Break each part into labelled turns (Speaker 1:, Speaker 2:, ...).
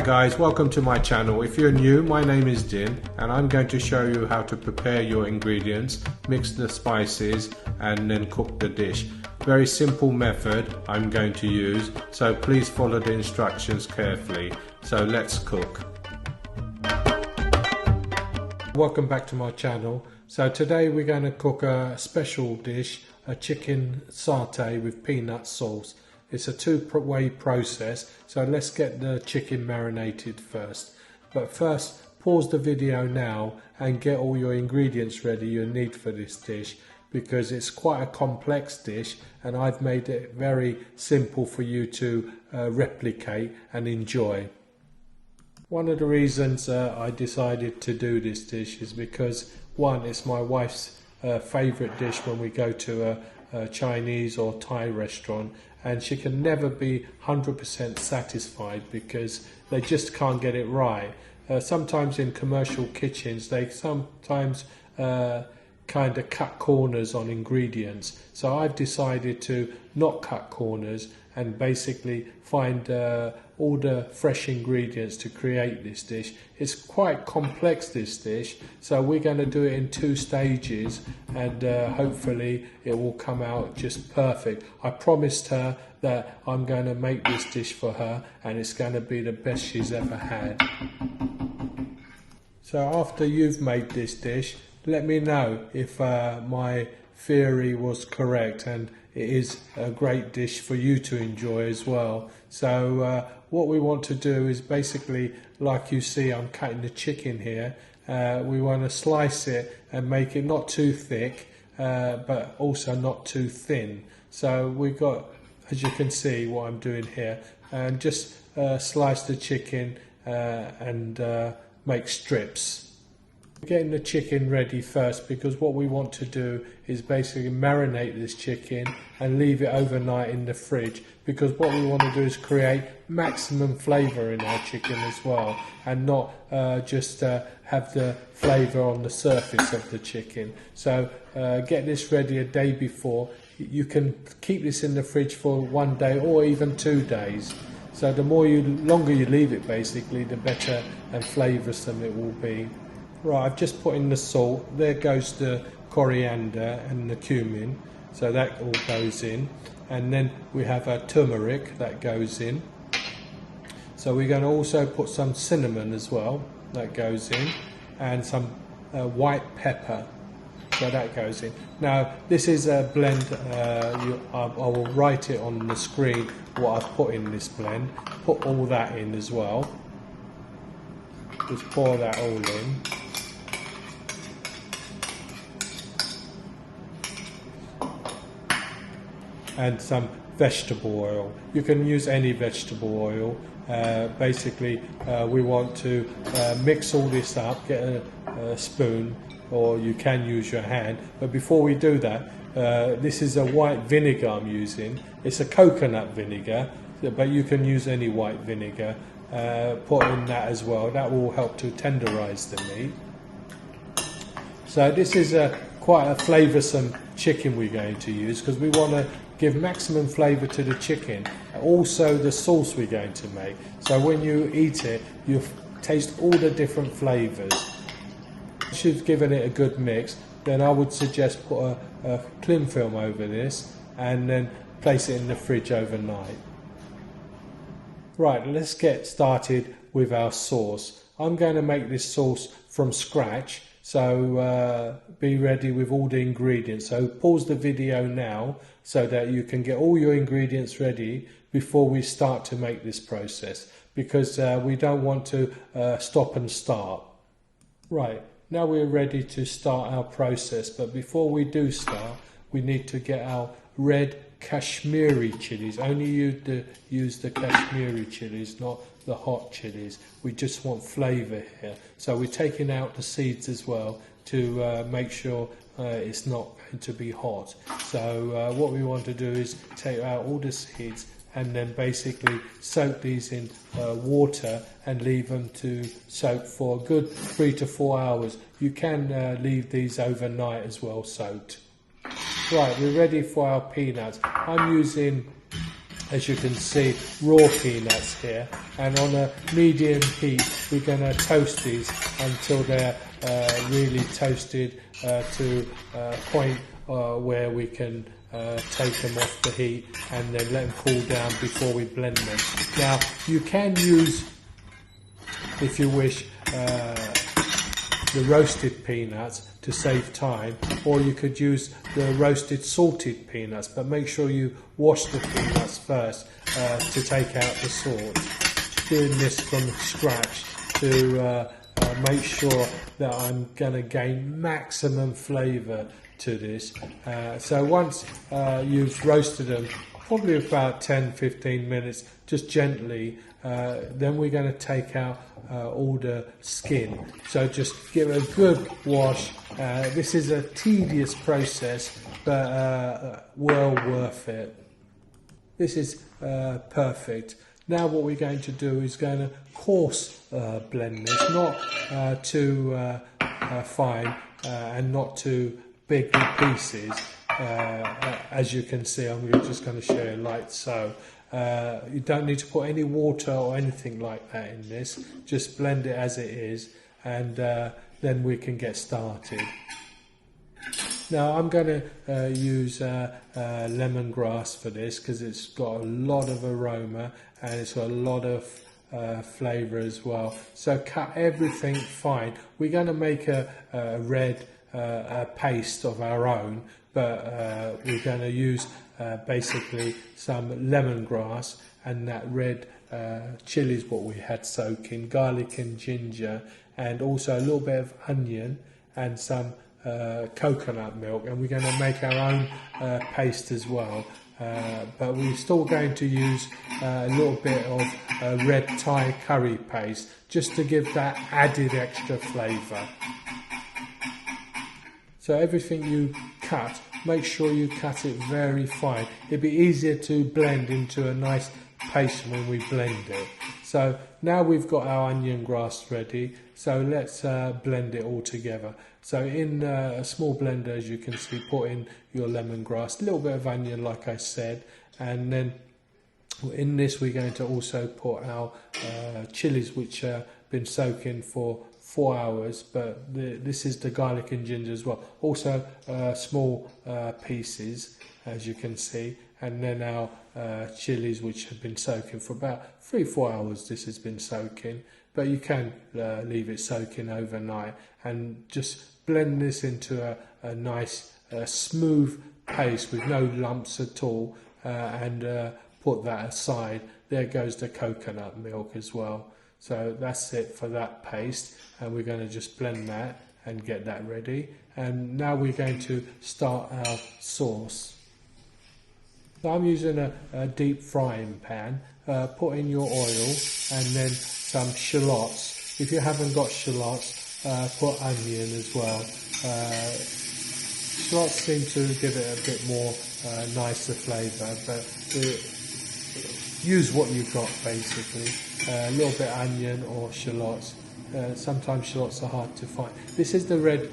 Speaker 1: Guys, welcome to my channel. If you're new, my name is Din and I'm going to show you how to prepare your ingredients, mix the spices and then cook the dish. Very simple method I'm going to use, so please follow the instructions carefully. So let's cook. Welcome back to my channel. So today we're going to cook a special dish, a chicken satay with peanut sauce. It's a two-way process, so let's get the chicken marinated first. But first, pause the video now and get all your ingredients ready you need for this dish, because it's quite a complex dish and I've made it very simple for you to replicate and enjoy. One of the reasons I decided to do this dish is because, one, it's my wife's favourite dish when we go to a Chinese or Thai restaurant, and she can never be 100% satisfied because they just can't get it right. Sometimes in commercial kitchens they sometimes kind of cut corners on ingredients, so I've decided to not cut corners and basically find all the fresh ingredients to create this dish. It's quite complex, this dish, so we're going to do it in 2 stages and hopefully it will come out just perfect. I promised her that I'm going to make this dish for her and it's going to be the best she's ever had. So after you've made this dish, let me know if my theory was correct and it is a great dish for you to enjoy as well. So what we want to do is basically, like you see, I'm cutting the chicken here. We want to slice it and make it not too thick but also not too thin. So we've got, as you can see what I'm doing here, and just slice the chicken and make strips. Getting the chicken ready first, because what we want to do is basically marinate this chicken and leave it overnight in the fridge, because what we want to do is create maximum flavour in our chicken as well, and not just have the flavour on the surface of the chicken. So get this ready a day before. You can keep this in the fridge for 1 day or even 2 days. So the longer you leave it, basically, the better and flavoursome it will be. Right, I've just put in the salt. There goes the coriander and the cumin, so that all goes in. And then we have our turmeric that goes in. So we're going to also put some cinnamon as well, that goes in, and some white pepper, so that goes in. Now this is a blend, I will write it on the screen what I've put in this blend. Put all that in as well. Just pour that all in. And some vegetable oil. You can use any vegetable oil. Basically we want to mix all this up, get a spoon, or you can use your hand. But before we do that, this is a white vinegar I'm using. It's a coconut vinegar, but you can use any white vinegar. Put in that as well. That will help to tenderize the meat. So this is quite a flavoursome chicken we're going to use, because we want to give maximum flavour to the chicken. Also the sauce we're going to make, so when you eat it you taste all the different flavours. Once you've given it a good mix, then I would suggest put a cling film over this and then place it in the fridge overnight. Right, let's get started with our sauce. I'm going to make this sauce from scratch, so be ready with all the ingredients. So pause the video now so that you can get all your ingredients ready before we start to make this process, because we don't want to stop and start. Right, now we're ready to start our process, but before we do start, we need to get our red Kashmiri chillies. Only use the Kashmiri chillies, not the hot chillies. We just want flavour here. So we're taking out the seeds as well to make sure it's not going to be hot. So what we want to do is take out all the seeds and then basically soak these in water and leave them to soak for a good 3 to 4 hours. You can leave these overnight as well soaked. Right, we're ready for our peanuts. I'm using as you can see, raw peanuts here, and on a medium heat we're going to toast these until they're really toasted to a point where we can take them off the heat and then let them cool down before we blend them. Now you can use, if you wish, the roasted peanuts to save time, or you could use the roasted salted peanuts, but make sure you wash the peanuts first to take out the salt. Doing this from scratch to make sure that I'm going to gain maximum flavour to this. So once you've roasted them, probably about 10-15 minutes, just gently, then we're going to take out all the skin. So just give it a good wash. This is a tedious process, but well worth it. This is perfect. Now what we're going to do is going to coarse blend this, not too fine and not too big pieces. As you can see, I'm just going to show you like so. You don't need to put any water or anything like that in this. Just blend it as it is, and then we can get started. Now I'm going to use lemongrass for this because it's got a lot of aroma and it's got a lot of flavour as well. So cut everything fine. We're going to make a red paste of our own, but we're going to use basically some lemongrass and that red chillies what we had soaking, garlic and ginger, and also a little bit of onion and some coconut milk, and we're going to make our own paste as well. But we're still going to use a little bit of red Thai curry paste just to give that added extra flavour. So everything you cut, make sure you cut it very fine. It'd be easier to blend into a nice paste when we blend it. So now we've got our onion grass ready, so let's blend it all together. So in a small blender, as you can see, put in your lemongrass, a little bit of onion like I said, and then in this we're going to also put our chilies, which have been soaking for 4 hours, but this is the garlic and ginger as well, also small pieces as you can see, and then our chilies, which have been soaking for about 3-4 hours. This has been soaking, but you can leave it soaking overnight and just blend this into a nice smooth paste with no lumps at all, and put that aside. There goes the coconut milk as well. So that's it for that paste, and we're going to just blend that and get that ready. And now we're going to start our sauce. So I'm using a deep frying pan. Put in your oil and then some shallots. If you haven't got shallots, put onion as well. Shallots seem to give it a bit more nicer flavour, but use what you've got basically. A little bit of onion or shallots. Sometimes shallots are hard to find. This is the red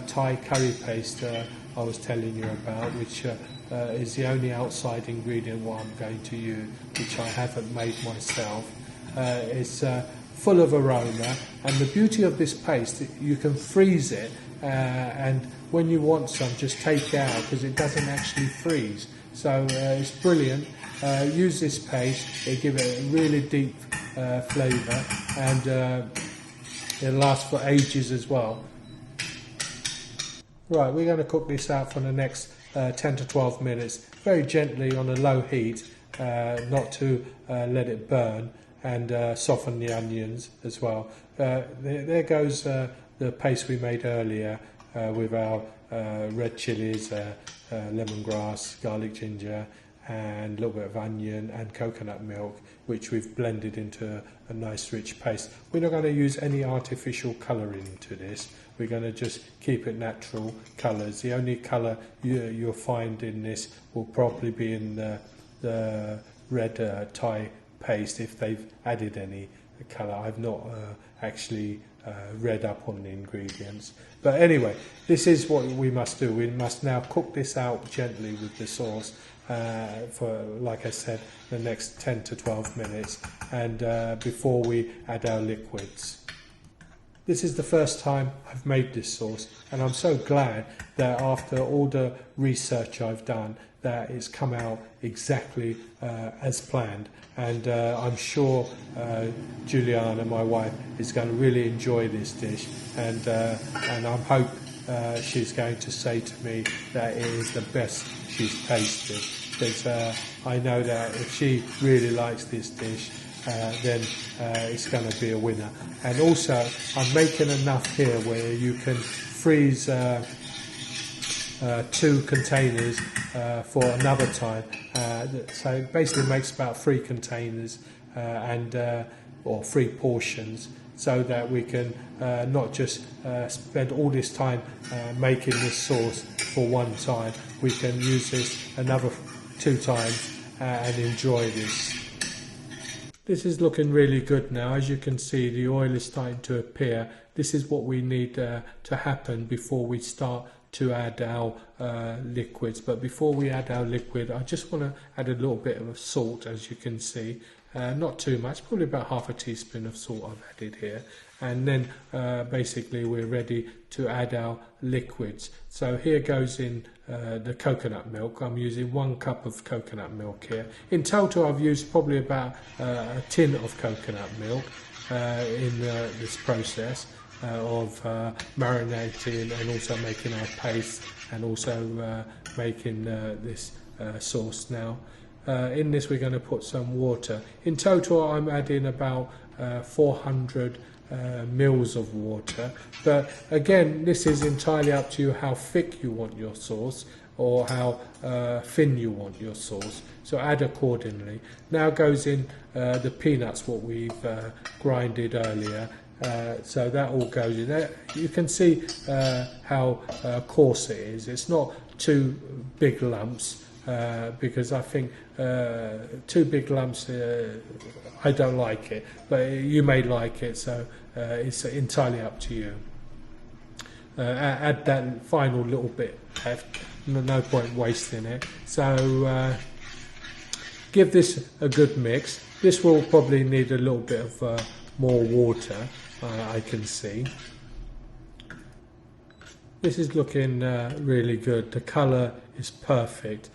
Speaker 1: Thai curry paste I was telling you about, which is the only outside ingredient what I'm going to use, which I haven't made myself. It's full of aroma, and the beauty of this paste, you can freeze it, and when you want some, just take it out because it doesn't actually freeze. So it's brilliant. Use this paste, it'll give it a really deep flavour, and it'll last for ages as well. Right, we're going to cook this out for the next 10 to 12 minutes, very gently on a low heat, not to let it burn, and soften the onions as well. There goes the paste we made earlier with our red chillies, lemongrass, garlic ginger, and a little bit of onion and coconut milk, which we've blended into a nice rich paste. We're not going to use any artificial colouring to this. We're going to just keep it natural colours. The only colour you'll find in this will probably be in the red Thai paste, if they've added any colour. I've not actually read up on the ingredients. But anyway, this is what we must do. We must now cook this out gently with the sauce for, like I said, the next 10 to 12 minutes, and before we add our liquids. This is the first time I've made this sauce, and I'm so glad that after all the research I've done that it's come out exactly as planned, and I'm sure Juliana, my wife, is going to really enjoy this dish, and I hope she's going to say to me that it is the best she's tasted, because I know that if she really likes this dish, then it's going to be a winner. And also, I'm making enough here where you can freeze 2 containers for another time. So it basically makes about 3 containers or 3 portions, so that we can not just spend all this time making this sauce for one time. We can use this another 2 times and enjoy this. This is looking really good now. As you can see, the oil is starting to appear. This is what we need to happen before we start to add our liquids. But before we add our liquid, I just want to add a little bit of salt, as you can see. Not too much, probably about half a teaspoon of salt I've added here. And then basically we're ready to add our liquids. So here goes in the coconut milk. I'm using 1 cup of coconut milk here. In total, I've used probably about a tin of coconut milk in this process of marinating and also making our paste, and also making this sauce now. In this we're going to put some water. In total I'm adding about 400 mils of water, but again this is entirely up to you how thick you want your sauce or how thin you want your sauce, so add accordingly. Now goes in the peanuts, what we've grinded earlier. So that all goes in there. You can see how coarse it is. It's not too big lumps, because I think 2 big lumps, I don't like it, but you may like it, so it's entirely up to you. Add that final little bit left, no point wasting it. So give this a good mix. This will probably need a little bit of more water, I can see. This is looking really good. The colour is perfect.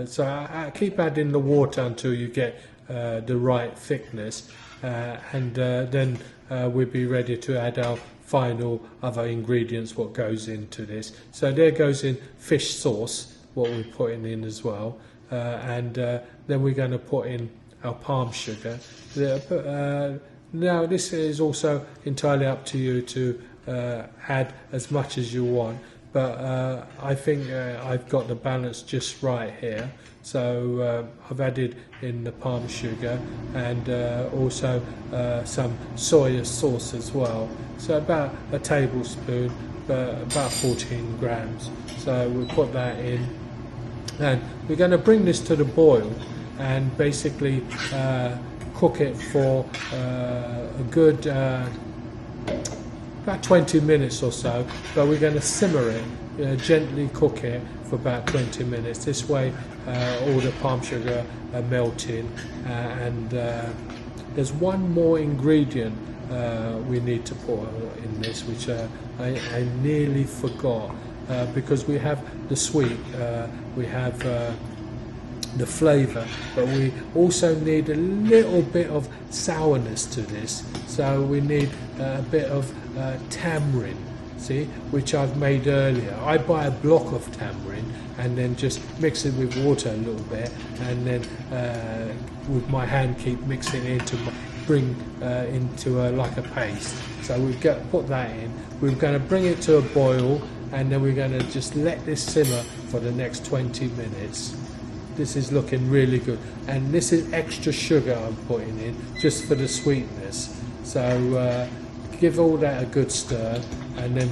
Speaker 1: So I keep adding the water until you get the right thickness, and then we'll be ready to add our final other ingredients, what goes into this. So there goes in fish sauce, what we're putting in as well, and then we're going to put in our palm sugar. Now this is also entirely up to you to add as much as you want, but I think I've got the balance just right here. So I've added in the palm sugar and also some soya sauce as well. So about a tablespoon, but about 14 grams. So we'll put that in, and we're going to bring this to the boil and basically cook it for a good about 20 minutes or so, but we're going to simmer it, gently cook it for about 20 minutes. This way all the palm sugar are melting, and there's one more ingredient we need to put in this, which I nearly forgot, because we have the sweet, we have the flavour, but we also need a little bit of sourness to this. So we need a bit of tamarind, see, which I've made earlier. I buy a block of tamarind and then just mix it with water a little bit, and then with my hand keep mixing it to bring into like a paste. So we've put that in. We're going to bring it to a boil, and then we're going to just let this simmer for the next 20 minutes. This is looking really good, and this is extra sugar I'm putting in just for the sweetness. So give all that a good stir, and then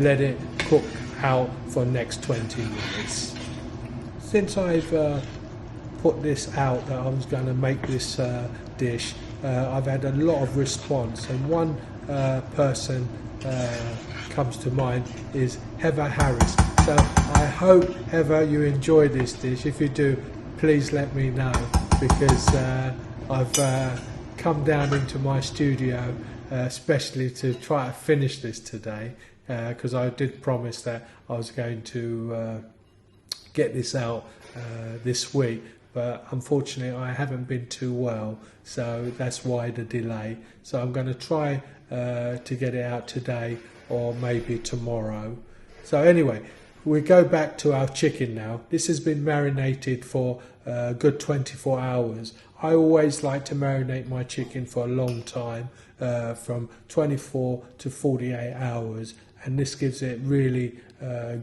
Speaker 1: let it cook out for the next 20 minutes. Since I've put this out that I was going to make this dish, I've had a lot of response, and one person comes to mind is Heather Harris. So I hope ever you enjoy this dish. If you do, please let me know, because I've come down into my studio especially to try to finish this today, because I did promise that I was going to get this out this week, but unfortunately I haven't been too well, so that's why the delay. So I'm going to try to get it out today or maybe tomorrow. So anyway, we go back to our chicken now. This has been marinated for a good 24 hours. I always like to marinate my chicken for a long time, from 24 to 48 hours, and this gives it really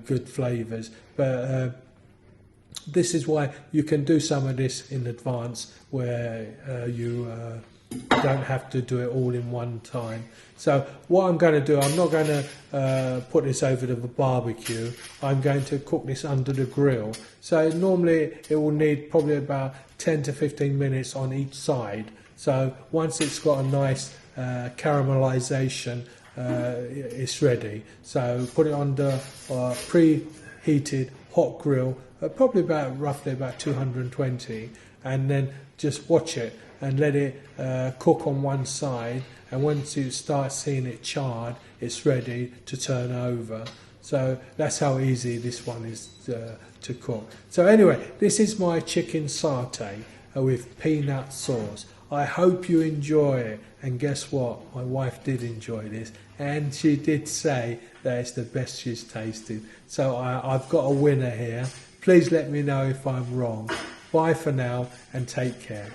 Speaker 1: good flavours. But this is why you can do some of this in advance, where you don't have to do it all in one time. So what I'm going to do, I'm not going to put this over the barbecue. I'm going to cook this under the grill. So normally it will need probably about 10 to 15 minutes on each side. So once it's got a nice caramelization, it's ready. So put it on the preheated hot grill, probably roughly about 220, and then just watch it and let it cook on one side, and once you start seeing it charred, it's ready to turn over. So that's how easy this one is to cook. So anyway, this is my chicken satay with peanut sauce. I hope you enjoy it, and guess what? My wife did enjoy this, and she did say that it's the best she's tasted. So I've got a winner here. Please let me know if I'm wrong. Bye for now, and take care.